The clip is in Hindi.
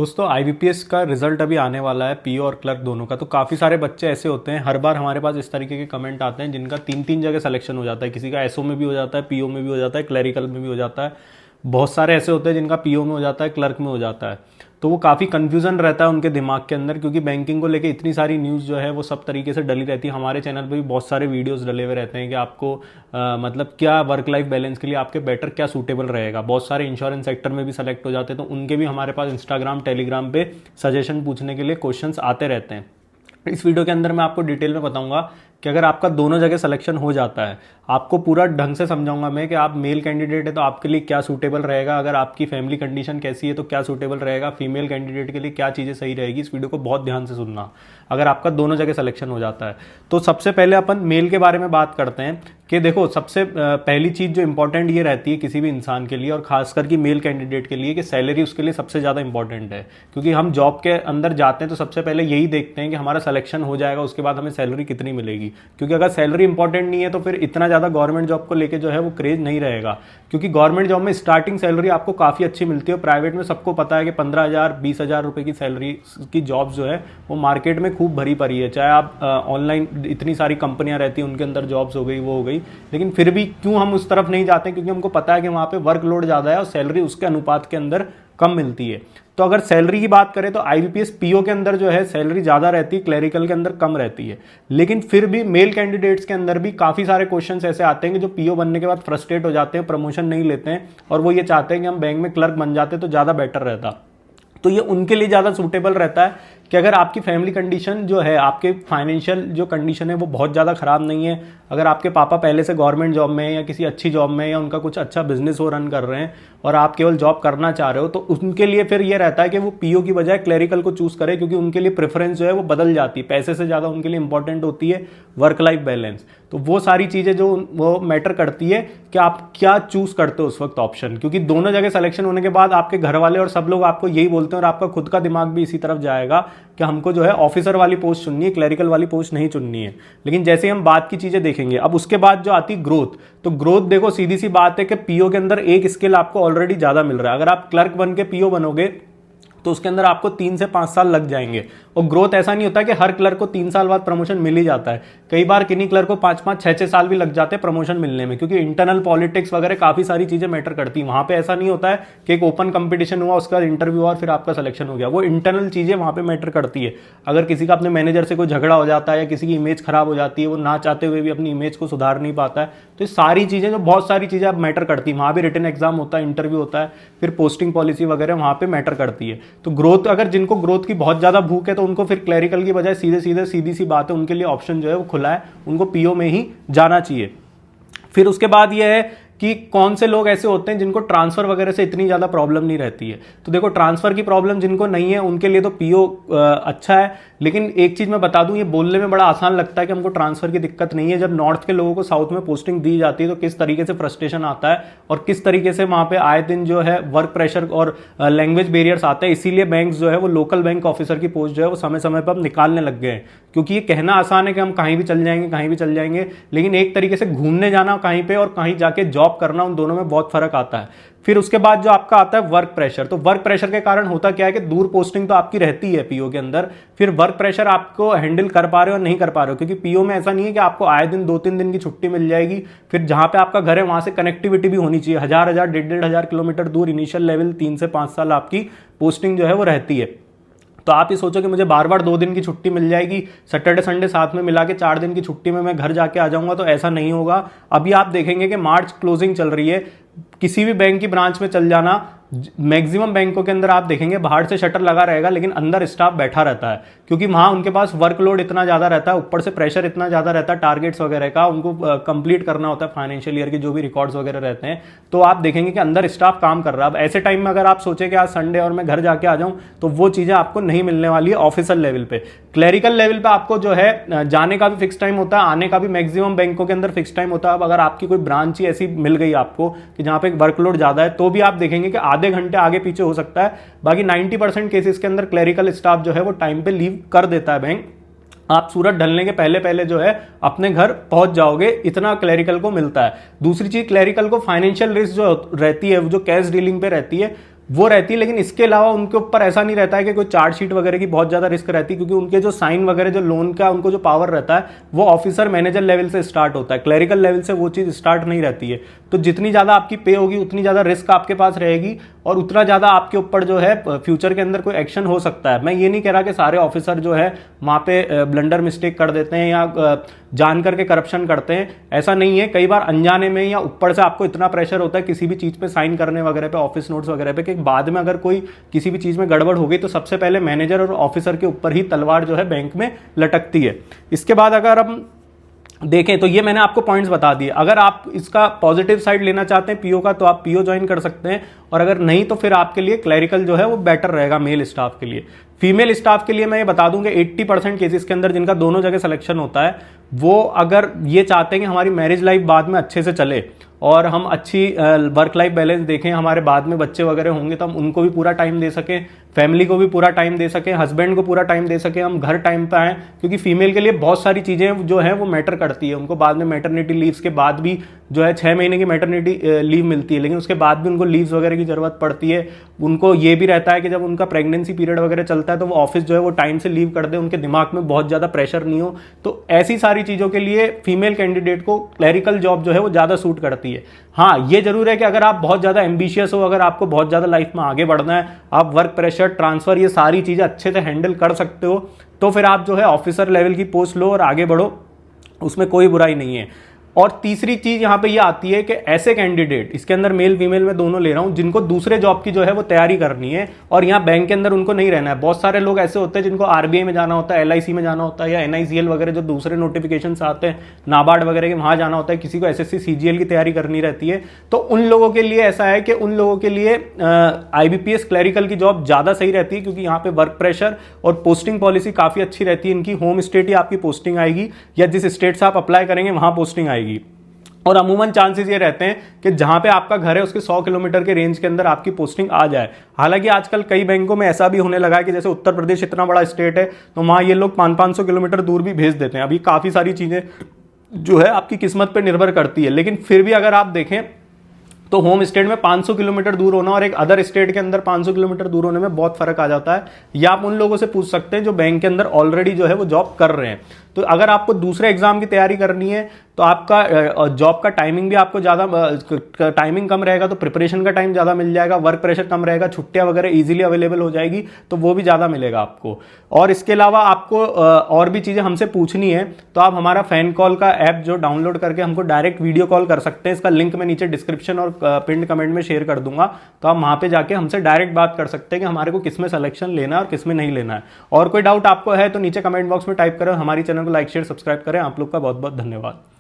दोस्तों आईबीपीएस का रिजल्ट अभी आने वाला है, पीओ और क्लर्क दोनों का। तो काफ़ी सारे बच्चे ऐसे होते हैं, हर बार हमारे पास इस तरीके के कमेंट आते हैं जिनका तीन तीन जगह सिलेक्शन हो जाता है। किसी का एसओ में भी हो जाता है, पीओ में भी हो जाता है, क्लरिकल में भी हो जाता है। बहुत सारे ऐसे होते हैं जिनका पीओ में हो जाता है, क्लर्क में हो जाता है। तो वो काफ़ी कन्फ्यूजन रहता है उनके दिमाग के अंदर, क्योंकि बैंकिंग को लेके इतनी सारी न्यूज़ जो है वो सब तरीके से डली रहती है। हमारे चैनल पे भी बहुत सारे वीडियोस डले हुए रहते हैं कि आपको मतलब क्या वर्क लाइफ बैलेंस के लिए आपके बेटर क्या सूटेबल रहेगा। बहुत सारे इंश्योरेंस सेक्टर में भी सेलेक्ट हो जाते हैं, तो उनके भी हमारे पास इंस्टाग्राम टेलीग्राम पे सजेशन पूछने के लिए क्वेश्चंस आते रहते हैं। इस वीडियो के अंदर मैं आपको डिटेल में बताऊंगा कि अगर आपका दोनों जगह सिलेक्शन हो जाता है, आपको पूरा ढंग से समझाऊंगा मैं कि आप मेल कैंडिडेट है तो आपके लिए क्या सूटेबल रहेगा, अगर आपकी फैमिली कंडीशन कैसी है तो क्या सूटेबल रहेगा, फीमेल कैंडिडेट के लिए क्या चीज़ें सही रहेगी। इस वीडियो को बहुत ध्यान से सुनना अगर आपका दोनों जगह सिलेक्शन हो जाता है। तो सबसे पहले अपन मेल के बारे में बात करते हैं कि देखो, सबसे पहली चीज़ जो इंपॉर्टेंट ये रहती है किसी भी इंसान के लिए और खासकर कि मेल कैंडिडेट के लिए, कि सैलरी उसके लिए सबसे ज़्यादा इंपॉर्टेंट है। क्योंकि हम जॉब के अंदर जाते हैं तो सबसे पहले यही देखते हैं कि हमारा सिलेक्शन हो जाएगा, उसके बाद हमें सैलरी कितनी मिलेगी। क्योंकि अगर सैलरी इंपॉर्टेंट नहीं है तो फिर इतना ज़्यादा गवर्नमेंट जॉब को लेके जो है वो क्रेज नहीं रहेगा। क्योंकि गवर्नमेंट जॉब में स्टार्टिंग सैलरी आपको काफ़ी अच्छी मिलती है। प्राइवेट में सबको पता है कि 15,000 20,000 रुपये की सैलरी की जॉब जो है वो मार्केट में खूब भरी पड़ी है। चाहे आप ऑनलाइन इतनी सारी कंपनियां रहती हैं, उनके अंदर जॉब्स हो गई, वो हो गई, लेकिन फिर भी क्यों हम उस तरफ नहीं जाते? क्योंकि हमको पता है कि वहाँ पे वर्कलोड ज़्यादा है और सैलरी उसके अनुपात के अंदर कम मिलती है। तो अगर सैलरी की बात करें तो आईबीपीएस पीओ के अंदर जो है सैलरी ज़्यादा रहती है, क्लरिकल के अंदर कम रहती है। लेकिन फिर भी मेल कैंडिडेट्स के अंदर भी काफ़ी सारे क्वेश्चंस ऐसे आते हैं कि जो पीओ बनने के बाद फ्रस्ट्रेट हो जाते हैं, प्रमोशन नहीं लेते हैं और वो ये चाहते हैं कि हम बैंक में क्लर्क बन जाते तो ज़्यादा बेटर रहता। तो ये उनके लिए ज़्यादा सूटेबल रहता है कि अगर आपकी फैमिली कंडीशन जो है, आपके फाइनेंशियल जो कंडीशन है वो बहुत ज़्यादा ख़राब नहीं है, अगर आपके पापा पहले से गवर्नमेंट जॉब में है या किसी अच्छी जॉब में या उनका कुछ अच्छा बिजनेस वो रन कर रहे हैं और आप केवल जॉब करना चाह रहे हो, तो उनके लिए फिर ये रहता है कि वो पीओ की बजाय क्लरिकल को चूज़ करें। क्योंकि उनके लिए प्रेफरेंस जो है वो बदल जाती है, पैसे से ज़्यादा उनके लिए इंपॉर्टेंट होती है वर्क लाइफ बैलेंस। तो वो सारी चीज़ें जो वो मैटर करती है कि आप क्या चूज़ करते हो उस वक्त ऑप्शन। क्योंकि दोनों जगह सिलेक्शन होने के बाद आपके घर वाले और सब लोग आपको यही बोलते हैं और आपका खुद का दिमाग भी इसी तरफ जाएगा कि हमको जो है ऑफिसर वाली पोस्ट चुननी है, क्लरिकल वाली पोस्ट नहीं चुननी है। लेकिन जैसे हम बात की चीजें देखेंगे, अब उसके बाद जो आती ग्रोथ, तो ग्रोथ देखो सीधी सी बात है कि पीओ के अंदर एक स्किल आपको ऑलरेडी ज्यादा मिल रहा है। अगर आप क्लर्क बन के पीओ बनोगे तो उसके अंदर आपको 3 से 5 साल लग जाएंगे। और ग्रोथ ऐसा नहीं होता कि हर क्लर्क को 3 साल बाद प्रमोशन मिल ही जाता है। कई बार किन्हीं क्लर्क को 5-5 6-6 साल भी लग जाते हैं प्रमोशन मिलने में, क्योंकि इंटरनल पॉलिटिक्स वगैरह काफी सारी चीजें मैटर करती हैं। वहां पे ऐसा नहीं होता है कि एक ओपन कंपटीशन हुआ, उसके बाद इंटरव्यू हुआ और फिर आपका सिलेक्शन हो गया। वो इंटरनल चीजें वहां पे मैटर करती है। अगर किसी का अपने मैनेजर से कोई झगड़ा हो जाता है या किसी की इमेज खराब हो जाती है, वो ना चाहते हुए भी अपनी इमेज को सुधार नहीं पाता है, तो ये सारी चीजें, जो बहुत सारी चीजें अब मैटर करती है। वहां भी रिटन एग्जाम होता है, इंटरव्यू होता है, फिर पोस्टिंग पॉलिसी वगैरह वहां पे मैटर करती है। तो ग्रोथ, अगर जिनको ग्रोथ की बहुत ज्यादा भूख है तो उनको फिर क्लरिकल की बजाय सीधी सी बात है, उनके लिए ऑप्शन जो है वो खुला है, उनको पीओ में ही जाना चाहिए। फिर उसके बाद ये है कि कौन से लोग ऐसे होते हैं जिनको ट्रांसफर वगैरह से इतनी ज्यादा प्रॉब्लम नहीं रहती है। तो देखो, ट्रांसफर की प्रॉब्लम जिनको नहीं है उनके लिए तो पीओ अच्छा है। लेकिन एक चीज मैं बता दूं, ये बोलने में बड़ा आसान लगता है कि हमको ट्रांसफर की दिक्कत नहीं है। जब नॉर्थ के लोगों को साउथ में पोस्टिंग दी जाती है तो किस तरीके से फ्रस्ट्रेशन आता है और किस तरीके से वहां पे आए दिन जो है वर्क प्रेशर और लैंग्वेज बैरियर्स आते हैं। इसीलिए बैंक जो है वो लोकल बैंक ऑफिसर की पोस्ट जो है वो समय समय पर अब निकालने लग गए हैं। क्योंकि ये कहना आसान है कि हम कहीं भी चल जाएंगे, कहीं भी चल जाएंगे, लेकिन एक तरीके से घूमने जाना कहीं पे और कहीं जाके जॉब करना, उन दोनों में बहुत फर्क आता है। फिर उसके बाद जो आपका आता है वर्क प्रेशर। तो वर्क प्रेशर के कारण होता क्या है कि दूर पोस्टिंग तो आपकी रहती है पीओ के अंदर, फिर वर्क प्रेशर आपको हैंडल कर पा रहे हो और नहीं कर पा रहे हो। क्योंकि पीओ में ऐसा नहीं है कि आपको आए दिन 2-3 दिन की छुट्टी मिल जाएगी। फिर जहां पे आपका घर है वहां से कनेक्टिविटी भी होनी चाहिए। 1000 1,500 1,500 किलोमीटर दूर इनिशियल लेवल 3 से 5 साल आपकी पोस्टिंग जो है वो रहती है। तो आप ये सोचो कि मुझे बार बार 2 दिन की छुट्टी मिल जाएगी, सैटरडे संडे साथ में मिला के 4 दिन की छुट्टी में मैं घर जाके आ जाऊंगा, तो ऐसा नहीं होगा। अभी आप देखेंगे कि मार्च क्लोजिंग चल रही है, किसी भी बैंक की ब्रांच में चल जाना, मैक्सिमम बैंकों के अंदर आप देखेंगे बाहर से शटर लगा रहेगा लेकिन अंदर स्टाफ बैठा रहता है। क्योंकि वहां उनके पास वर्कलोड इतना ज्यादा रहता है, ऊपर से प्रेशर इतना ज्यादा रहता है टारगेट्स वगैरह का, उनको कंप्लीट करना होता है फाइनेंशियल ईयर के जो भी रिकॉर्ड्स वगैरह रहते हैं। तो आप देखेंगे कि अंदर स्टाफ काम कर रहा है। अब ऐसे टाइम में अगर आप सोचे कि आज संडे और मैं घर जाके आ जाऊं, तो वो चीजें आपको नहीं मिलने वाली है ऑफिसर लेवल पे। क्लरिकल लेवल पे आपको जो है जाने का भी फिक्स टाइम होता है, आने का भी मैक्सिमम बैंकों के अंदर फिक्स टाइम होता है। अब अगर आपकी कोई ब्रांच ही ऐसी मिल गई आपको कि जहां पे वर्कलोड ज्यादा है, तो भी आप देखेंगे कि आधे घंटे आगे पीछे हो सकता है। बाकी 90% केसेस के अंदर क्लरिकल स्टाफ जो है वो टाइम पे लीव कर देता है बैंक। आप सूरज ढलने के पहले पहले जो है अपने घर पहुंच जाओगे, इतना क्लरिकल को मिलता है। दूसरी चीज, क्लरिकल को फाइनेंशियल रिस्क जो रहती है, जो कैश डीलिंग पे रहती है, वो रहती है। लेकिन इसके अलावा उनके ऊपर ऐसा नहीं रहता है कि कोई चार्जशीट वगैरह की बहुत ज़्यादा रिस्क रहती है, क्योंकि उनके जो साइन वगैरह जो लोन का उनको जो पावर रहता है वो ऑफिसर मैनेजर लेवल से स्टार्ट होता है, क्लरिकल लेवल से वो चीज़ स्टार्ट नहीं रहती है। तो जितनी ज़्यादा आपकी पे होगी उतनी ज़्यादा रिस्क आपके पास रहेगी और उतना ज़्यादा आपके ऊपर जो है फ्यूचर के अंदर कोई एक्शन हो सकता है। मैं ये नहीं कह रहा कि सारे ऑफिसर जो है वहाँ पे ब्लंडर मिस्टेक कर देते हैं या जान करके करप्शन करते हैं, ऐसा नहीं है। कई बार अनजाने में या ऊपर से आपको इतना प्रेशर होता है किसी भी चीज़ पे साइन करने वगैरह पे, ऑफिस नोट्स वगैरह पे, कि बाद में अगर कोई किसी भी चीज़ में गड़बड़ हो गई तो सबसे पहले मैनेजर और ऑफिसर के ऊपर ही तलवार जो है बैंक में लटकती है। इसके बाद अगर हम देखें तो ये मैंने आपको पॉइंट्स बता दिए। अगर आप इसका पॉजिटिव साइड लेना चाहते हैं पीओ का तो आप पीओ ज्वाइन कर सकते हैं, और अगर नहीं तो फिर आपके लिए क्लरिकल जो है वो बेटर रहेगा मेल स्टाफ के लिए। फीमेल स्टाफ के लिए मैं ये बता दूं कि 80% केसेस के अंदर जिनका दोनों जगह सिलेक्शन होता है वो अगर ये चाहते हैं कि हमारी मैरिज लाइफ बाद में अच्छे से चले और हम अच्छी वर्क लाइफ बैलेंस देखें, हमारे बाद में बच्चे वगैरह होंगे तो हम उनको भी पूरा टाइम दे सकें, फैमिली को भी पूरा टाइम दे सकें, हस्बैंड को पूरा टाइम दे सकें, हम घर टाइम पे आएँ, क्योंकि फीमेल के लिए बहुत सारी चीज़ें जो है वो मैटर करती है। उनको बाद में मैटरनिटी लीव्स के बाद भी जो है 6 महीने की मैटरनिटी लीव मिलती है, लेकिन उसके बाद भी उनको लीव्स वगैरह की जरूरत पड़ती है। उनको ये भी रहता है कि जब उनका प्रेगनेंसी पीरियड वगैरह चलता है तो वो ऑफिस जो है वो टाइम से लीव कर दे, उनके दिमाग में बहुत ज़्यादा प्रेशर नहीं हो। तो ऐसी सारी चीज़ों के लिए फीमेल कैंडिडेट को क्लरिकल जॉब जो है वो ज़्यादा सूट करती है। हाँ, ये जरूर है कि अगर आप बहुत ज़्यादा एम्बिशियस हो, अगर आपको बहुत ज़्यादा लाइफ में आगे बढ़ना है, आप वर्क प्रेशर, ट्रांसफर, ये सारी चीज़ें अच्छे से हैंडल कर सकते हो, तो फिर आप जो है ऑफिसर लेवल की पोस्ट लो और आगे बढ़ो, उसमें कोई बुराई नहीं है। और तीसरी चीज यहां पे ये आती है कि ऐसे कैंडिडेट, इसके अंदर मेल फीमेल में दोनों ले रहा हूं, जिनको दूसरे जॉब की जो है वो तैयारी करनी है और यहाँ बैंक के अंदर उनको नहीं रहना है। बहुत सारे लोग ऐसे होते हैं जिनको आरबीआई में जाना होता है, एलआईसी में जाना होता है, या एनआईसीएल वगैरह जो दूसरे नोटिफिकेशन आते हैं, नाबार्ड वगैरह के, वहां जाना होता है। किसी को एसएससी सीजीएल की तैयारी करनी रहती है। तो उन लोगों के लिए ऐसा है कि उन लोगों के लिए आईबीपीएस क्लरिकल की जॉब ज्यादा सही रहती है, क्योंकि यहाँ पे वर्क प्रेशर और पोस्टिंग पॉलिसी काफी अच्छी रहती है। इनकी होम स्टेट ही आपकी पोस्टिंग आएगी, या जिस स्टेट से आप अप्लाई करेंगे वहां पोस्टिंग आएगी। और अमूमन चांसेस ये रहते हैं कि जहां पे आपका घर है उसके 100 किलोमीटर के रेंज के अंदर आपकी पोस्टिंग आ जाए। हालांकि आजकल कई बैंकों में ऐसा भी होने लगा है कि जैसे उत्तर प्रदेश इतना बड़ा स्टेट है तो वहां ये लोग 500-500 किलोमीटर दूर भी भेज देते हैं। अभी काफी सारी चीजें जो है आपकी किस्मत पर निर्भर करती है, लेकिन फिर भी अगर आप देखें तो होम स्टेट में 500 किलोमीटर दूर होना और एक अदर स्टेट के अंदर 500 किलोमीटर दूर होने में बहुत फर्क आ जाता है। या आप उन लोगों से पूछ सकते हैं जो बैंक के अंदर ऑलरेडी जो है वो जॉब कर रहे हैं। तो अगर आपको दूसरे एग्जाम की तैयारी करनी है तो आपका जॉब का टाइमिंग भी आपको ज़्यादा टाइमिंग कम रहेगा, तो प्रिपरेशन का टाइम ज़्यादा मिल जाएगा, वर्क प्रेशर कम रहेगा, छुट्टियां वगैरह इजीली अवेलेबल हो जाएगी, तो वो भी ज़्यादा मिलेगा आपको। और इसके अलावा आपको और भी चीज़ें हमसे पूछनी है तो आप हमारा फैन कॉल का ऐप जो डाउनलोड करके हमको डायरेक्ट वीडियो कॉल कर सकते हैं। इसका लिंक मैं नीचे डिस्क्रिप्शन और पिन कमेंट में शेयर कर दूंगा, तो आप वहां पे जाके हमसे डायरेक्ट बात कर सकते हैं कि हमारे को किसमें सिलेक्शन लेना है और किसमें नहीं लेना है। और कोई डाउट आपको है तो नीचे कमेंट बॉक्स में टाइप करें। हमारी चैनल को लाइक शेयर सब्सक्राइब करें। आप लोग का बहुत बहुत धन्यवाद।